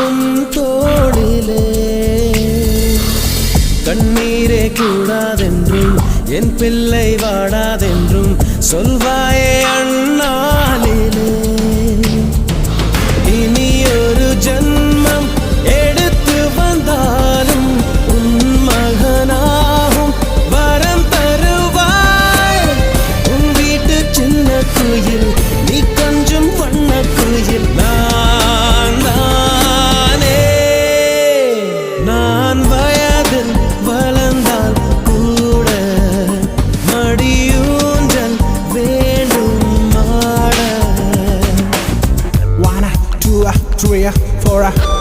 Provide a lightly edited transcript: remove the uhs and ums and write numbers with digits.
உன் தோளிலே கண்ணீரே கூடாதென்றும் என் பிள்ளை வாடாதென்றும் சொல்வாயே அண்ணாளிலே இனி ஒரு ஜன்மம் எடுத்து வந்தாலும் உன் மகனாகும் வரம் தருவாய் உன் வீட்டு சின்ன குயில் நீ கொஞ்சம் வண்ண குயில் நான் தானே நான் வயதில் வளர்ந்தால் கூட மடியூஞ்சல் வேண்டும் ஆட 1 2 3 4